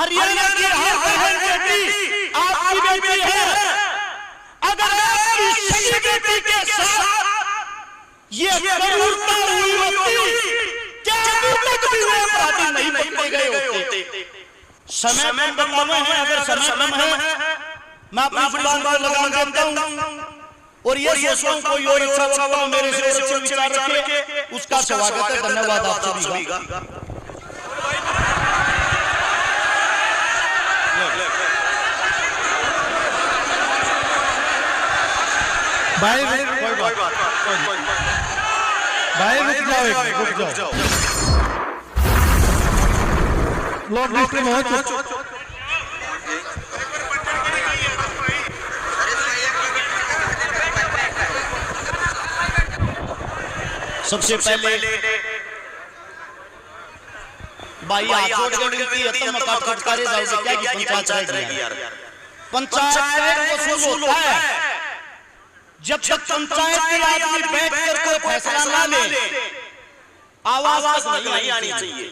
हरियाणा की हर बहन बेटी आपकी बेटी है। अगर आपकी सही बेटी के साथ ये क्रूरता हुई होती, क्या अभी तक भी वो अपराधी नहीं पकड़े गए होते? समय कम है, अगर समय कम है मैं अपनी जुबान को लगाम देता हूं और ये सोचता हूं कोई और इच्छा वाला मेरे से अच्छे विचार रखे, उसका स्वागत है। धन्यवाद आप सभी का। भाई कोई बात भाई रुक जाओ लॉर्ड मिस्टर महोदय। सबसे पहले भाई हाथ जोड़ के विनती है, तुम मत खटकारे जाओगे क्या कि पंचायत रहेगी यार। पंचायत वसूल होता है जब तक पंचायत के आदमी बैठ कर कोई फैसला ना ले, आवाज नहीं आनी चाहिए।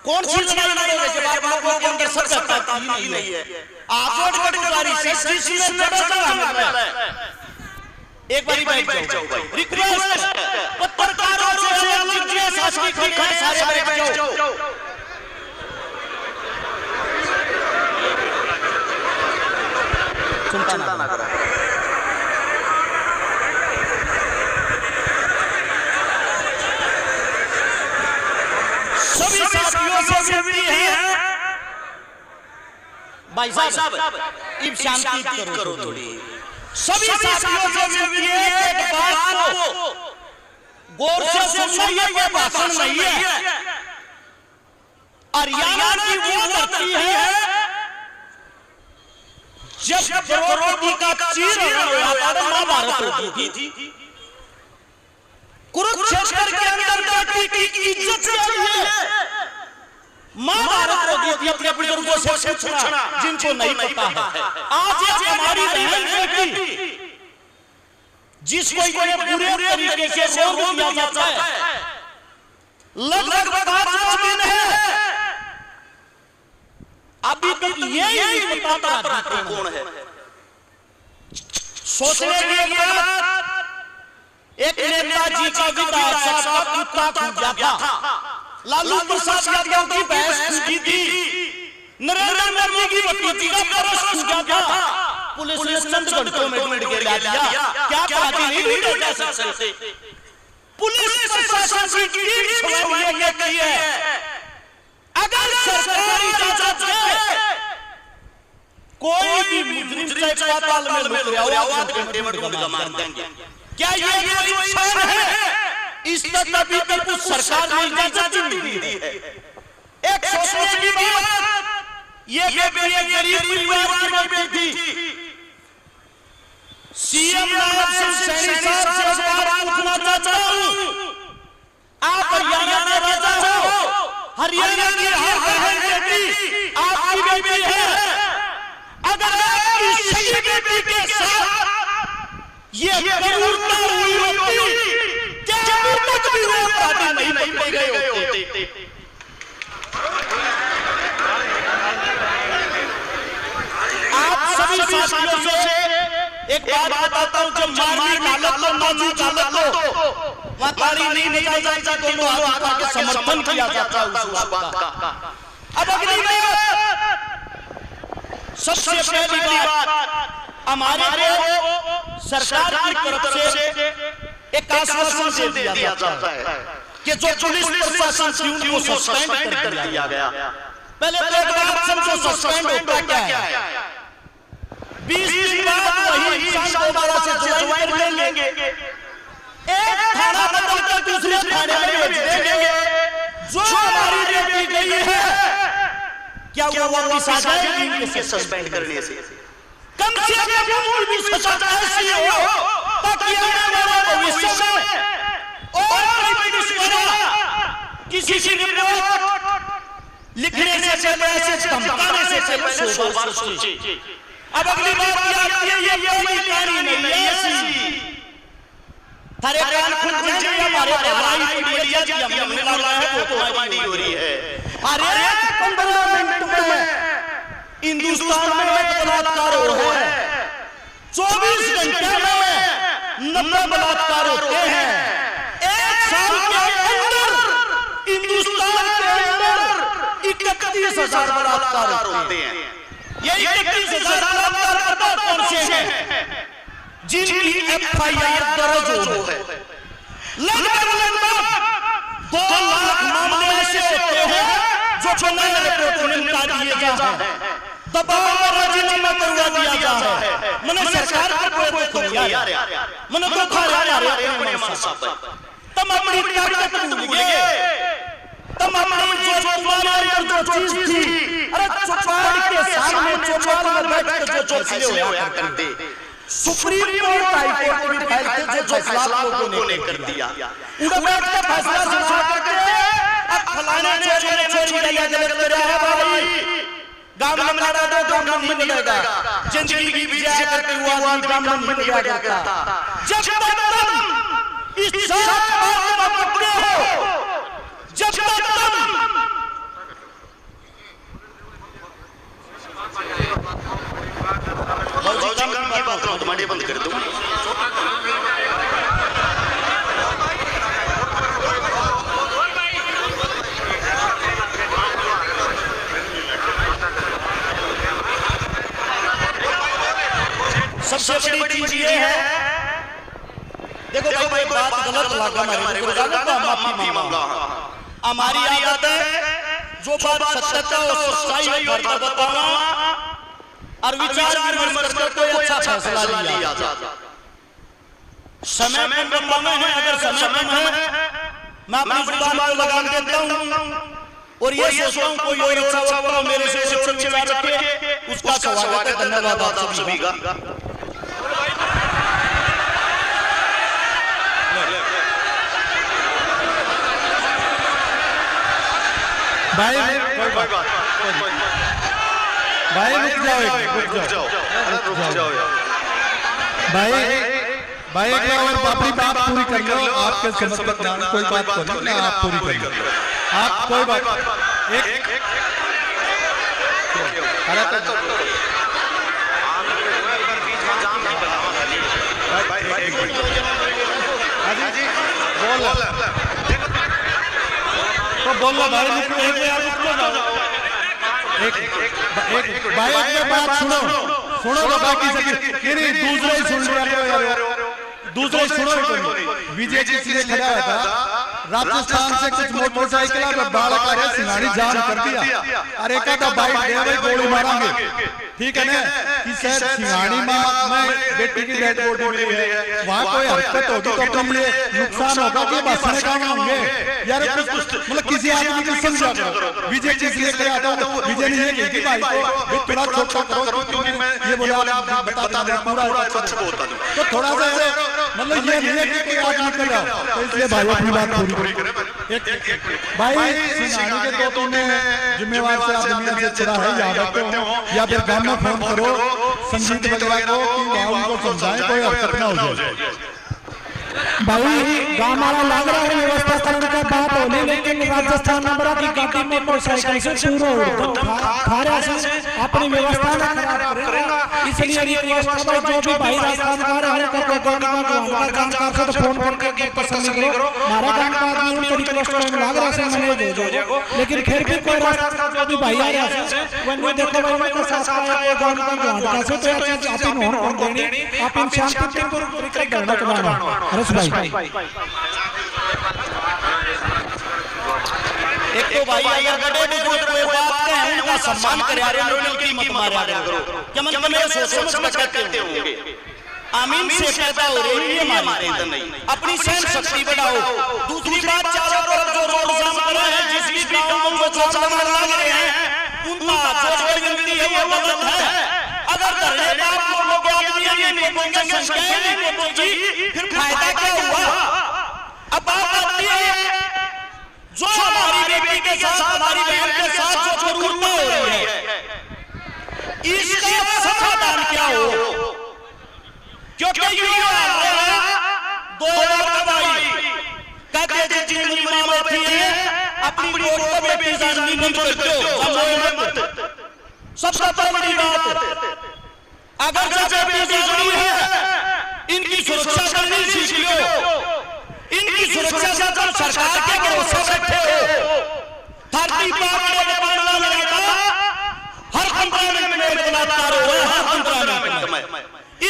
कौन सी लड़ाई लड़ोगे जब आप लोगों के अंदर सत्ता ही नहीं है? आजोड़ का गुजारिश है, जिसमें चढ़ा एक बारी बैठ जाओ भाई। रिक्वेस्ट पत्रकारों से जितने साथी खड़े हैं सारे बैठ जाओ। चिंता ना करो। सभी साथियों से विनती है भाई साहब इब शांति करो थोड़ी। सभी साथियों से विनती है एक बात को गौर से सुनना, ये भाषण नहीं है। हरियाणा की वो धरती है जब द्रौपदी का चीरहरण हुआ था, महाभारत होती थी। कुरुक्षेत्र के अंदर बेटी की इज्जत के लिए महाभारत होती थी। अपने बुजुर्गों से पूछना जिनको नहीं पता है। आज एक हमारी बहन बेटी जिसको ये बुरे तरीके से रोक दिया जाता है, लगभग 5 दिन है अभी तक ये नहीं पता अपराधी कौन है। सोचने की बात, एक नेताजी का विधायक का कुत्ता खा गया था, लालू प्रसाद यादव की भैंस खा थी, नरेंद्र मोदी की भतीजी का परस खा गया था, पुलिस ने चंद घंटों में ढूंढ के ला दिया। क्या अपराधी नहीं ढूंढे जा सकते? पुलिस प्रशासन की टीम छुड़ाई है। अगर सरकारी इजाजत है कोई भी मुजरिम चाहे पाताल में लुक रहा हो, 8 घंटे में ढूंढ कर मार देंगे। क्या ये कोई इंसान है? इस तक कुछ सरकार ने इजाजत नहीं दी है। एक सोचने की बात, ये गरीब परिवार की बेटी थी। सीएम नायब सिंह सैनी साहब से एक बात पूछना चाहता हूं, आप हरियाणा के राजा हो, हरियाणा की हर बहन बेटी आपकी बेटी है। अगर आपकी सही बेटी के साथ ये क्रूरता हुई होती, क्या अभी तक भी वो अपराधी नहीं पकड़े गए होते? आप सभी साथियों से एक बात बताता हूं, जब मारने हालत लो, नाजुक हालत लो, वहां ताली नहीं निकाल जाता, दोनों हाथ के समर्थन किया जाता है उस बात का। अब अगली बात, सबसे पहली बात, हमारे को सरकार की तरफ से एक आश्वासन दे दिया जाता है कि जो पुलिस प्रशासन थी उनको सस्पेंड कर दिया गया। पहले तो एक बात समझो, सस्पेंड होता क्या है? 20 दिन बाद वही इंसान दोबारा से ज्वाइन कर लेंगे, एक थाना बदल कर दूसरे थाने में भेज देंगे। जो हमारी बेटी गई है, क्या वो वापस आ जाएगी इनके सस्पेंड करने से? कम से कम उनकी सजा ऐसी हो ताकि आने वाले भविष्य में और कोई पुलिसवाला किसी की रिपोर्ट लिखने से पहले, ऐसे धमकाने से पहले 100 बार सोचे। अब अगली बात ये कोई कहानी नहीं है ऐसी। थारे कान खुल जाएंगे, हमारे भाई मीडिया जी हमने मिला है वो तो नहीं हो रही है। अरे 15 मिनट में हिंदुस्तान में एक बलात्कार हो है, 24 घंटे में 90 बलात्कार होते हैं। एक साल के अंदर हिंदुस्तान के अंदर 31,000 बलात्कार होते हैं। ये 31,000 बलात्कार कौन से हैं? जिनकी FIR दर्ज हो है। लगभग 2 लाख मामले ऐसे होते हैं जो बिना रिपोर्ट निपटा दिए जाते हैं, दबाव और राजीनामा करवा दिया जाता है। मैंने सरकार को कोई यार मैंने तो खा रहा अपने मन साहब तुम अपनी ताकत भूल गए, तुम अपनी जो तुम्हारे अंदर जो चीज थी, अरे चौपाल के सामने चौपाल में बैठ के जो फैसले होया करते, सुप्रीम कोर्ट हाई कोर्ट में फैसले जो फैसला लोगों ने कर दिया, उनका बैठ के फैसला सुना करके अब फलाने चोर ने चोरी किया गलत कर रहा है भाई, गांव में लड़ा दो गांव में मिलेगा, जिंदगी की विजय करके हुआ गांव में मिल जाता। जब तक तुम इस सात बात में पकड़े हो, जब तक तुम की बात करो तुम्हारे बंद कर दो। सबसे बड़ी चीज ये है, देखो भाई बात गलत लगा हमारे को तो माफी मांगा। हमारी आदत है जो बात सत्यता और सच्चाई है बताना और विचार विमर्श करके कोई अच्छा फैसला लिया जाए। समय में कम है, अगर समय कम है मैं अपनी जुबान को लगाम देता हूं और ये सोचता हूं कोई और अच्छा वक्ता मेरे से अच्छे विचार रखे, उसका स्वागत है। धन्यवाद आप सभी का। भाई कोई बात भाई रुक जाओ भाई एक बार अपनी बात पूरी कर लो। आपके समझ में कोई बात करो ना, आप पूरी कर लो। आप कोई बात एक बोल भाई भाई एक बात सुनो तो बाकी नहीं दूसरे ही सुन लिया, दूसरे सुनो। विजय जी से खड़ा था राजस्थान से कुछ मोटरसाइकिल में बालक आ रहे सिंगाड़ी जाम कर दिया, अरे कहता बाइक दे भाई गोली मारेंगे, ठीक है ना। कि शायद सिंगाड़ी में बेटी की डेड बॉडी मिली है, वहाँ कोई हरकत होगी तो अपने लिए नुकसान होगा कि बसने काम होंगे यार। मतलब किसी आदमी को समझा करो। विजय जी से खड़ा था, विजय ने ये कही भाई को थोड़ा छोटा करो क्योंकि मैं ये बोला आप बता दें पूरा सच बोलता हूं, तो थोड़ा सा मतलब ये नहीं है कि कोई आदमी कर रहा हो, तो इसलिए भाई अपनी बात पूरी करें। भाई सिंगाड़ी के तो ने जिम्मेवार से आदमी से चढ़ा है, याद रखते हो या फिर गांव में फोन करो संगीत वगैरह को कि उनको समझाएं कोई हरकत ना हो जाए। भाई गाँव वाला लग रहा है व्यवस्था करने का बात होने, लेकिन राजस्थान नंबर की गाड़ी में मोटरसाइकिल से पूरा खारा से अपनी व्यवस्था ना खराब करेगा। इसलिए रिक्वेस्ट है जो भी भाई राजस्थान का रहा है को जानकार से तो फोन करके पसंद करो। हमारा गांव का आदमी उनका रिक्वेस्ट में लग रहा है मैंने दे दो, लेकिन फिर भी कोई राजस्थान जो भी भाई आ रहा है वो देखो भाई को साथ आया गांव का कैसे तो आप इन होन देनी आप इन शांतिपूर्ण तरीके से करना भाई। एक तो भाई अगर गड्ढे में कोई बात है उनका सम्मान करे, अरे उनकी कीमत मारा करो। क्या मतलब मेरे सोच समझ कर कहते होंगे आमीन से पैदा हो रही है हमारे अंदर नहीं, अपनी सहन शक्ति बढ़ाओ। दूसरी बात चारों तरफ जो रोड जाम कर रहे हैं, जिस भी गांव में जो चौड़ा लगा रहे हैं उनका जो गलती है वो गलत है। अगर धरने का आप लोगों को आदमी नहीं पहुंचे संख्या नहीं पहुंची फिर फायदा क्या हुआ। अब बात आती है जो हमारी बेटी के साथ हमारी बहन के साथ जो जरूरतें हो रही है इसका समाधान क्या हो, क्योंकि ये दो बार दवाई कहते थे जिंदगी में बैठी है अपनी वोट को बेटी जानी बंद कर दो, सबसे बड़ी बात, अगर जैसे बेजरूरी है इनकी सुरक्षा करनी सीख लो। इनकी सुरक्षा से तुम सरकार के भरोसे बैठे हो। 30 पार के बदला लगाता हर 15 मिनट में बदलाता रहो, हर 15 मिनट में।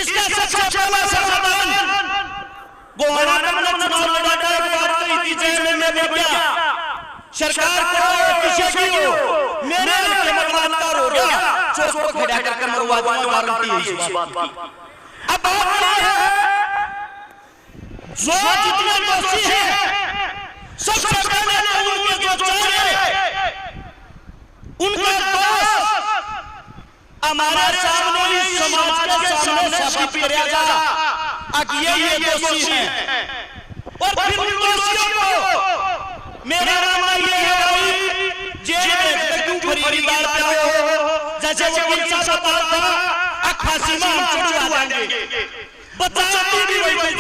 इसका सबसे पहला समाधान गोहाना में चुनाव लड़ा है, बात कही थी जेल में गया सरकार को किसी की हो मेरे के बदलाता हो गया, चोर को खड़ा कर मरवा दूंगा, गारंटी है इस बात की। अब बात ये है जो जितने दोषी है सबसे पहले तो उनके जो चेहरे उनका दोष हमारे सामने इस समाज के सामने साबित किया जा अब ये दोषी है। और फिर उन दोषियों को मेरा मानना ये है भाई जेल में क्यों खरीदार पे हो, जैसे वकील साहब था फांसी में हम चढ़वा देंगे, बचाती भी वही वकील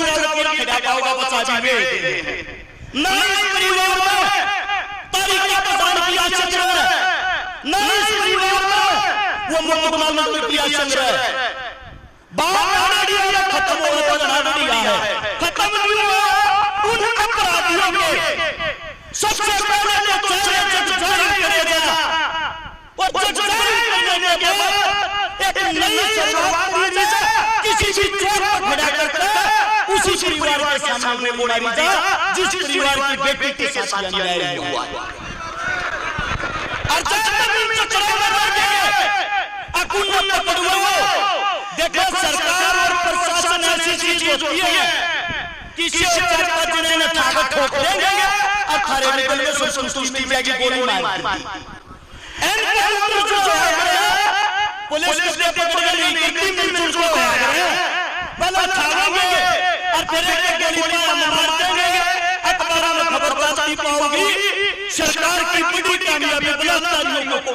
खड़ा पाओगा, बचा भी ना इस परिवार में तरीका प्रदान किया चंद्र है, ना इस परिवार में वो मुकदमा किया चंद्र है। बाप नाड़िया खत्म हो गया, नाड़िया है खत्म नहीं हुआ। उन अपराधियों के सबसे पहले तो चेहरे जज जारी करेगा और जज जारी करने के बाद एक नई शुरुआत कीजिए, किसी भी चोर को खड़ा करके उसी परिवार के सामने मारी जा जिस परिवार की बेटी के साथ अन्याय हुआ। और जब तक इन चक्रों में रह गए अकुल न पकड़ो। देखो सरकार और प्रशासन ऐसी चीज होती है, किसी और चार जिन्हें न ठाकर ठोक देंगे और थारे निकल में संतुष्टि में की गोली मार पुलिस के पकड़ नहीं करती, मिलजुल को पहले छाड़ोगे और फिर एक गोली मार देंगे, अखबारों में खबर पाती पाओगी। सरकार की बड़ी कामयाबी बलात्कारियों को